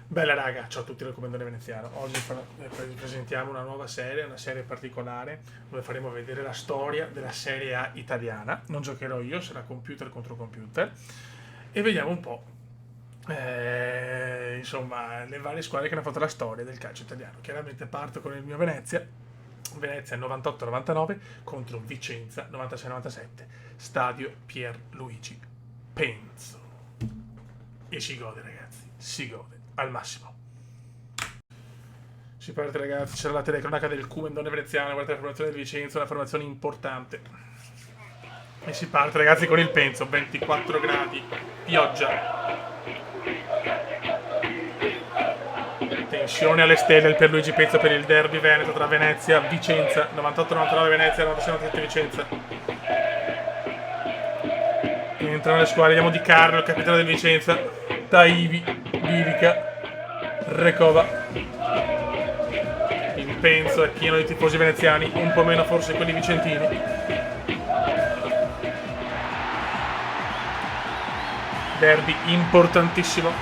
Bella raga, ciao a tutti dal Comandone Veneziano. Oggi presentiamo una serie particolare, dove faremo vedere la storia della Serie A italiana. Non giocherò io, sarà computer contro computer. E vediamo un po', insomma, le varie squadre che hanno fatto la storia del calcio italiano. Chiaramente parto con il mio Venezia. Venezia 98-99 contro Vicenza 96-97. Stadio Pierluigi Penzo. E si gode ragazzi, si gode al massimo. Si parte ragazzi, c'era la telecronaca del Comandone Veneziano, guardate la formazione del Vicenza, una formazione importante. E si parte ragazzi con il Penzo, 24 gradi, pioggia. Tensione alle stelle per Luigi Penzo per il derby veneto tra Venezia e Vicenza, 98-99 Venezia, 96-97 Vicenza. Entrano le squadre, vediamo Di Carlo, il capitano del Vicenza, Taivi, Bilica, Recova. Il Penzo è pieno di tifosi veneziani, un po' meno forse quelli vicentini. Derby importantissimo.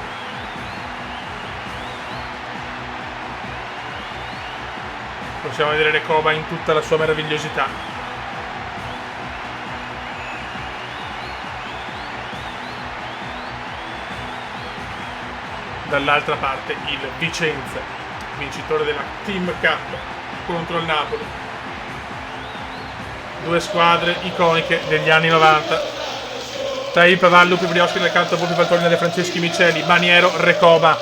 Possiamo vedere Recova in tutta la sua meravigliosità. Dall'altra parte il Vicenza, vincitore della Team Cup contro il Napoli. Due squadre iconiche degli anni 90. Taib, Lupi, Brioschi nel canto, Volpi, Valtorina, De Franceschi, Miceli, Maniero, Recoba,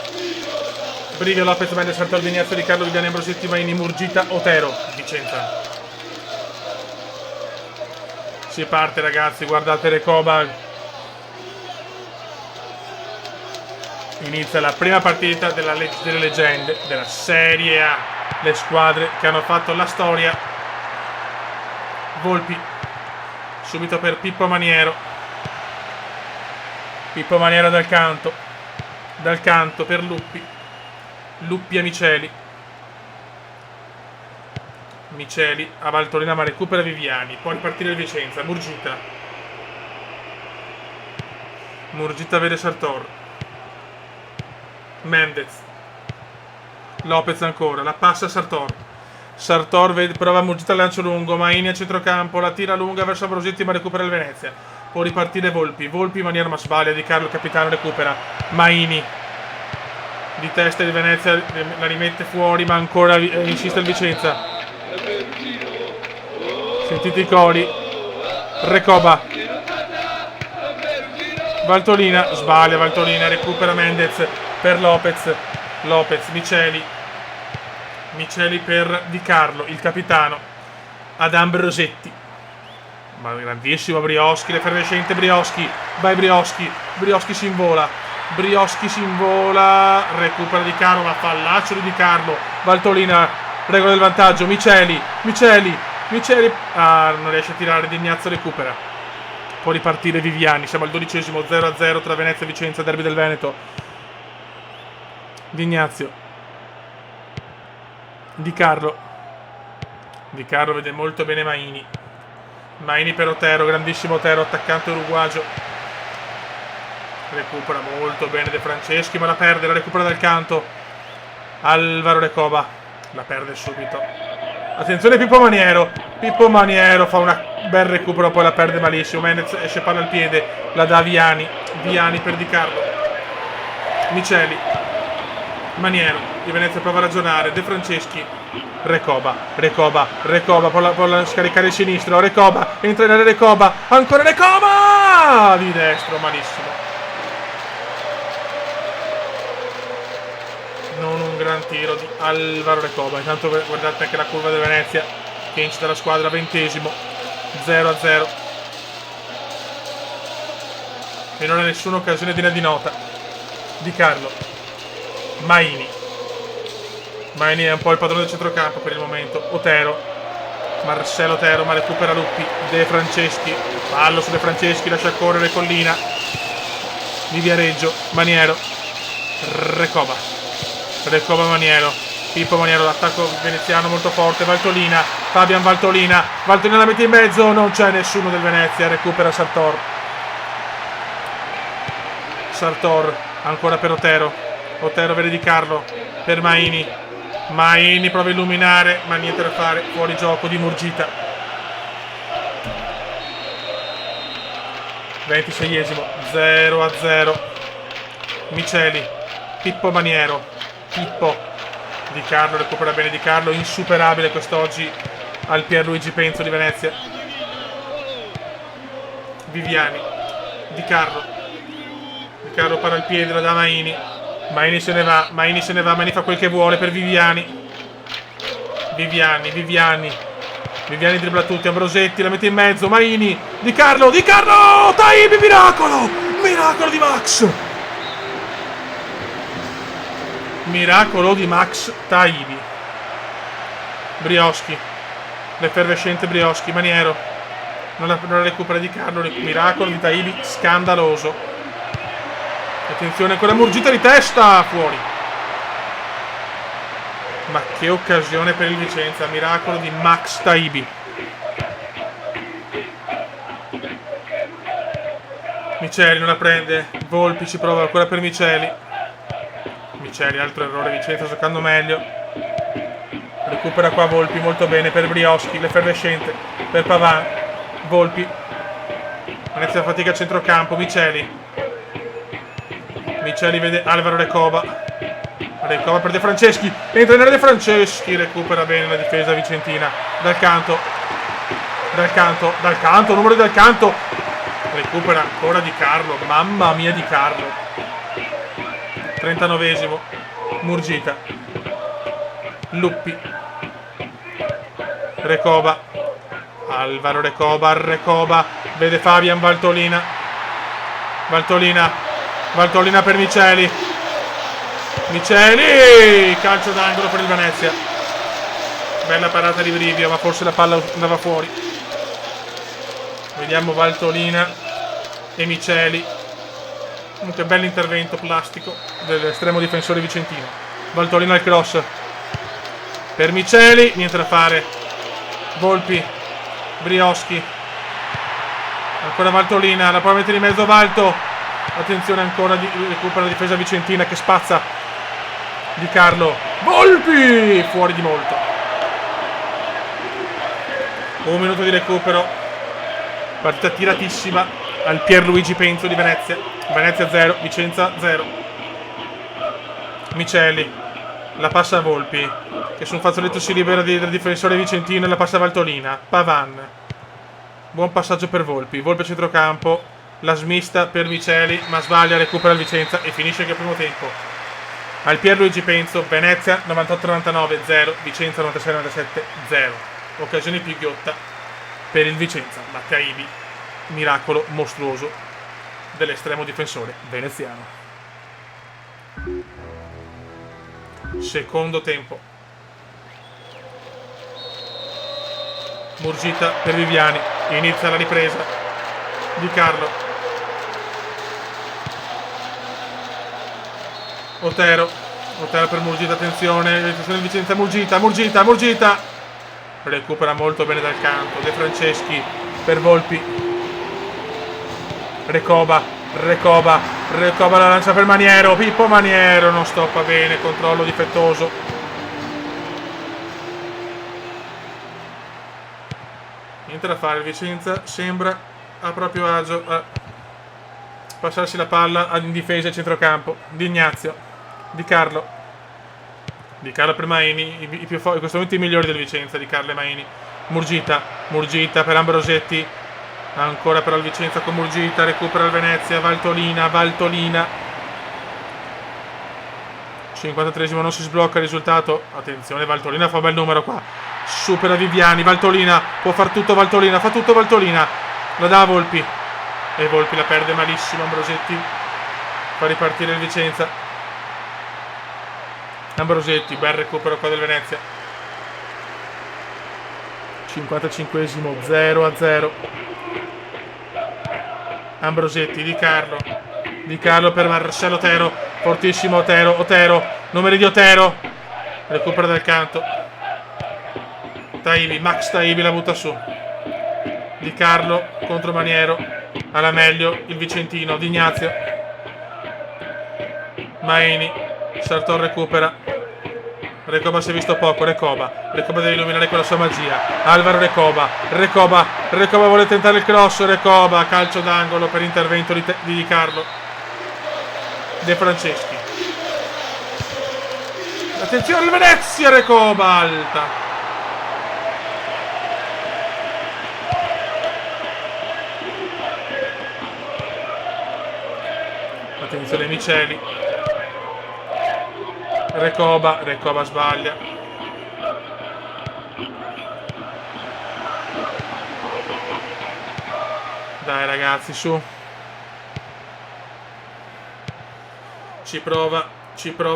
Brivio, Lopez, Mendes, Sartor, Vignazio, Di Carlo, Viviani, Ambrosetti, Maini, Murgita, Otero, Vicenza. Si parte ragazzi, guardate Recoba. Inizia la prima partita delle leggende della Serie A. Le squadre che hanno fatto la storia. Volpi subito per Pippo Maniero. Pippo Maniero dal canto per Luppi. Luppi a Miceli. Miceli a Valtorina ma recupera Viviani. Può ripartire il Vicenza. Murgita vede Sartor. Mendez, Lopez ancora, la passa a Sartor prova Murgita al lancio lungo, Maini a centrocampo, la tira lunga verso Ambrosetti ma recupera il Venezia. Può ripartire Volpi in maniera ma sbaglia, Di Carlo il capitano recupera, Maini di testa di Venezia la rimette fuori ma ancora insiste il Vicenza. Sentite i cori, Recoba, Valtolina, sbaglia Valtolina, recupera Mendez per Lopez, Miceli per Di Carlo, il capitano, ad Ambrosetti. Ma grandissimo Brioschi, l'effervescente Brioschi, vai Brioschi si invola, recupera Di Carlo, ma fallaccio di Carlo, Valtolina, regola del vantaggio, Miceli, non riesce a tirare, Di Ignazio recupera. Può ripartire Viviani, siamo al 12esimo, 0-0 tra Venezia e Vicenza, derby del Veneto. Di Ignazio, Di Carlo vede molto bene Maini per Otero, grandissimo Otero, attaccante uruguagio, recupera molto bene De Franceschi ma la perde, la recupera dal canto Alvaro Recoba, la perde subito, attenzione Pippo Maniero fa un bel recupero, poi la perde malissimo, Mendez esce palla al piede, la dà Viani per Di Carlo, Miceli, Maniero, di Venezia prova a ragionare, De Franceschi, Recoba, può scaricare il sinistro, Recoba, entra in area Recoba, ancora Recoba, di destro, malissimo. Non un gran tiro di Alvaro Recoba, intanto guardate anche la curva di Venezia, che incita la squadra, 20esimo, 0-0. E non ha nessuna occasione di nota. Di Carlo. Maini è un po' il padrone del centrocampo per il momento. Marcello Otero ma recupera Luppi, De Franceschi, fallo su De Franceschi, lascia correre Collina di Viareggio, Maniero, Recoba Maniero, Pippo Maniero, l'attacco veneziano molto forte, Valtolina, Fabian Valtolina la mette in mezzo, non c'è nessuno del Venezia, recupera Sartor ancora per Otero, Otero vede Di Carlo per Maini. Maini prova a illuminare, ma niente da fare. Fuori gioco di Murgita. 26esimo, 0-0. Miceli, Pippo Maniero. Pippo. Di Carlo recupera bene Di Carlo, insuperabile quest'oggi al Pierluigi Penzo di Venezia. Viviani. Di Carlo. Di Carlo para il piede, la dà Maini. Maini se ne va, Maini fa quel che vuole per Viviani. Viviani dribbla tutti, Ambrosetti la mette in mezzo, Maini, Di Carlo, Taibi, miracolo di Max. Miracolo di Max Taibi. Brioschi, l'effervescente Brioschi, Maniero, non la recupera Di Carlo, miracolo di Taibi, scandaloso. Attenzione, ancora Murgita di testa, fuori. Ma che occasione per il Vicenza, miracolo di Max Taibi. Miceli non la prende, Volpi ci prova ancora per Miceli. Miceli, altro errore, Vicenza giocando meglio. Recupera qua Volpi, molto bene per Brioschi, l'effervescente per Pavan. Volpi. Venezia fatica a centrocampo, Miceli vede Alvaro Recoba per De Franceschi, entra in area De Franceschi, recupera bene la difesa vicentina. Dal canto, numero Dal Canto, recupera ancora Di Carlo, mamma mia Di Carlo. 39esimo, Murgita, Luppi, Recoba, Alvaro Recoba, vede Fabian Valtolina per Miceli, calcio d'angolo per il Venezia. Bella parata di Brivio, ma forse la palla andava fuori. Vediamo Valtolina e Miceli. Comunque bell'intervento plastico dell'estremo difensore vicentino. Valtolina al cross per Miceli, niente da fare. Volpi, Brioschi, ancora Valtolina, la prova a mettere in mezzo Valto. Attenzione ancora, recupera la difesa vicentina che spazza Di Carlo. Volpi! Fuori di molto. Un minuto di recupero. Partita tiratissima al Pierluigi Penzo di Venezia. Venezia 0, Vicenza 0. Miceli la passa a Volpi, che su un fazzoletto si libera del difensore vicentino e la passa a Valtolina. Pavan. Buon passaggio per Volpi. Volpi a centrocampo. La smista per Miceli, ma sbaglia, recupera il Vicenza e finisce anche il primo tempo. Al Pierluigi Penzo, Venezia 98-99 0, Vicenza 96-97 0. Occasione più ghiotta per il Vicenza. Matteibi, miracolo mostruoso dell'estremo difensore veneziano. Secondo tempo. Murgita per Viviani, inizia la ripresa. Di Carlo. Otero per Murgita, attenzione del Vicenza, Murgita, recupera molto bene Dal Canto. De Franceschi per Volpi, Recoba la lancia per Maniero, Pippo Maniero non stoppa bene, controllo difettoso. Niente da fare, il Vicenza sembra a proprio agio a passarsi la palla in difesa e centrocampo. Di Ignazio, Di Carlo per Maini, in questo momento i migliori del Vicenza, Di Carlo e Maini. Murgita per Ambrosetti, ancora però il Vicenza con Murgita, recupera il Venezia. Valtolina, 53esimo, non si sblocca il risultato. Attenzione, Valtolina fa un bel numero qua, supera Viviani. Valtolina può far tutto, fa tutto Valtolina, la dà a Volpi e Volpi la perde malissimo. Ambrosetti fa ripartire il Vicenza. Ambrosetti, bel recupero qua del Venezia. 55esimo, 0-0. Ambrosetti, Di Carlo per Marcello Otero, fortissimo Otero, numeri di Otero, recupera Dal Canto. Max Taibi la butta su. Di Carlo contro Maniero, alla meglio il vicentino. Di Ignazio, Maini, Sartor recupera. Recoba si è visto poco. Recoba deve illuminare con la sua magia. Alvaro Recoba vuole tentare il cross. Recoba, calcio d'angolo per intervento di Carlo De Franceschi. Attenzione il Venezia. Recoba alta. Attenzione Miceli. Recoba sbaglia. Dai ragazzi, su. Ci prova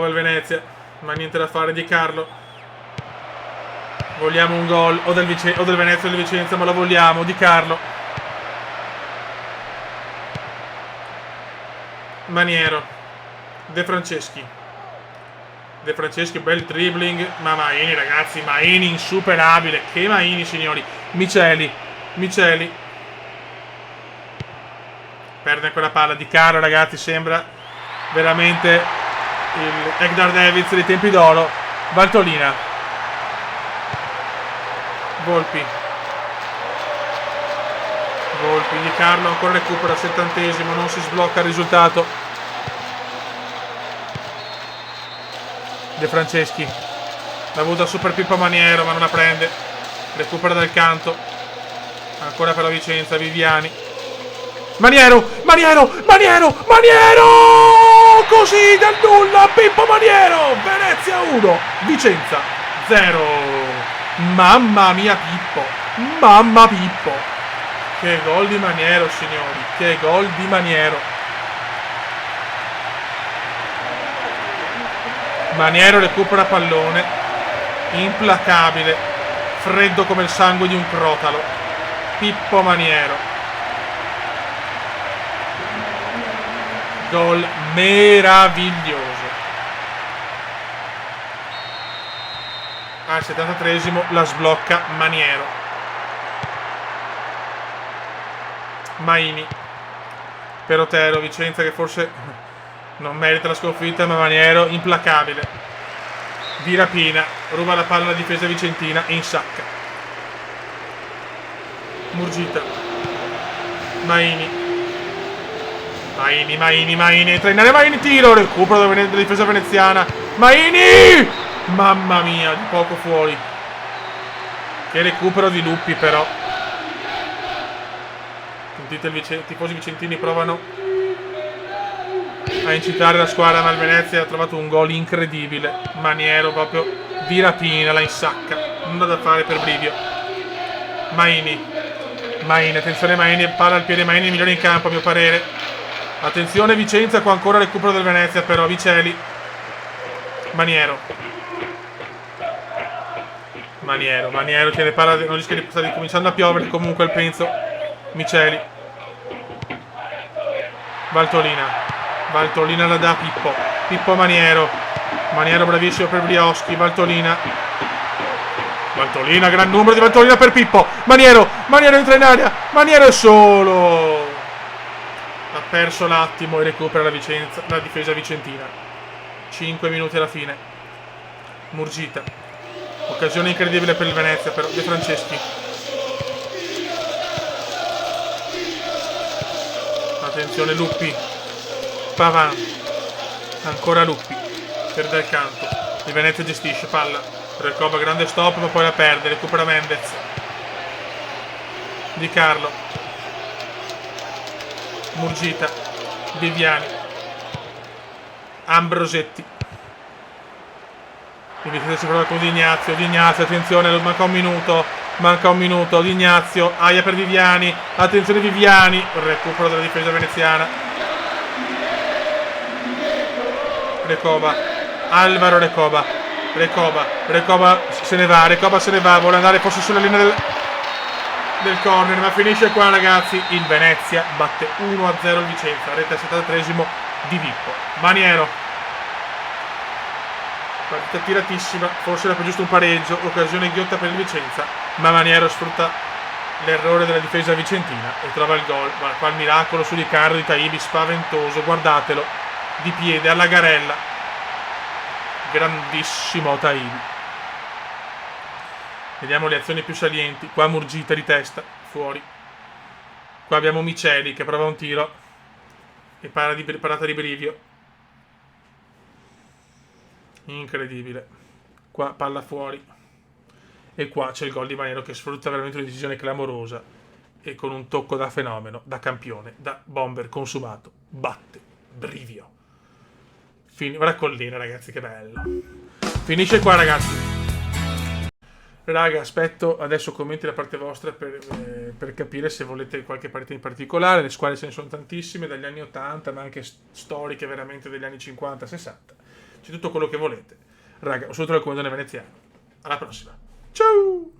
il Venezia, ma niente da fare di Carlo. Vogliamo un gol o del Venezia o del Vicenza, ma lo vogliamo di Carlo. Maniero. De Franceschi, bel dribbling, ma Maini ragazzi, Maini insuperabile, che Maini signori. Miceli, perde quella palla di Carlo ragazzi, sembra veramente il Egdar Davids dei tempi d'oro. Valtolina, Volpi di Carlo, ancora recupera al 70esimo, non si sblocca il risultato. De Franceschi, l'ha avuta super Pippo Maniero ma non la prende, recupera dal canto, ancora per la Vicenza. Viviani, Maniero, così dal nulla Pippo Maniero. Venezia 1, Vicenza 0. Mamma mia Pippo, che gol di Maniero signori, che gol di Maniero. Maniero recupera pallone, implacabile, freddo come il sangue di un crotalo. Pippo Maniero, gol meraviglioso. Al 73esimo la sblocca Maniero. Maini per Otero. Vicenza che forse non merita la sconfitta, ma Maniero implacabile. Di rapina, ruba la palla alla difesa vicentina e insacca. Murgita, Maini, entra in area Maini, tiro, recupero della difesa veneziana. Maini, mamma mia, di poco fuori. Che recupero di Luppi però. Sentite, i tifosi vicentini provano a incitare la squadra, ma il Venezia ha trovato un gol incredibile. Maniero proprio di rapina, la insacca, nulla da fare per Brivio. Maini, attenzione Maini, palla al piede Maini, il migliore in campo a mio parere. Attenzione Vicenza, qua ancora recupero del Venezia però. Viceli, Maniero tiene palla, non rischia di stare cominciando a piovere comunque il penso. Miceli, Valtolina la dà a Pippo Maniero bravissimo per Brioschi. Valtolina, gran numero di Valtolina per Pippo. Maniero entra in area, Maniero è solo, ha perso l'attimo e recupera la difesa vicentina. 5 minuti alla fine. Murgita, occasione incredibile per il Venezia però. De Franceschi, attenzione Luppi, Pavan, ancora Luppi, perde il canto. Il Venezia gestisce palla. Recoba, grande stop ma poi la perde. Recupera Mendez. Di Carlo, Murgita, Viviani, Ambrosetti. Il Vicenza si prova con Di Ignazio, attenzione, manca un minuto. Di Ignazio, aia per Viviani, attenzione Viviani, recupero della difesa veneziana. Alvaro Recoba se ne va, vuole andare forse sulla linea del corner, ma finisce qua ragazzi. Il Venezia batte 1-0 il Vicenza, rete al 73esimo di Pippo Maniero. Partita tiratissima, forse era per giusto un pareggio, occasione ghiotta per il Vicenza, ma Maniero sfrutta l'errore della difesa vicentina e trova il gol. Ma qua il miracolo su Riccardo di Taibi, spaventoso, guardatelo, di piede alla Garella. Grandissimo Otaidi. Vediamo le azioni più salienti. Qua Murgita di testa, fuori. Qua abbiamo Miceli che prova un tiro e parata di Brivio. Incredibile. Qua palla fuori. E qua c'è il gol di Manero che sfrutta veramente una decisione clamorosa e con un tocco da fenomeno, da campione, da bomber consumato. Batte Brivio. Raccollina, ragazzi, che bello. Finisce qua, ragazzi. Raga, aspetto adesso commenti da parte vostra per capire se volete qualche partita in particolare. Le squadre ce ne sono tantissime, dagli anni 80, ma anche storiche veramente degli anni 50, 60. C'è tutto quello che volete. Raga, un saluto dal comandante veneziano. Alla prossima. Ciao!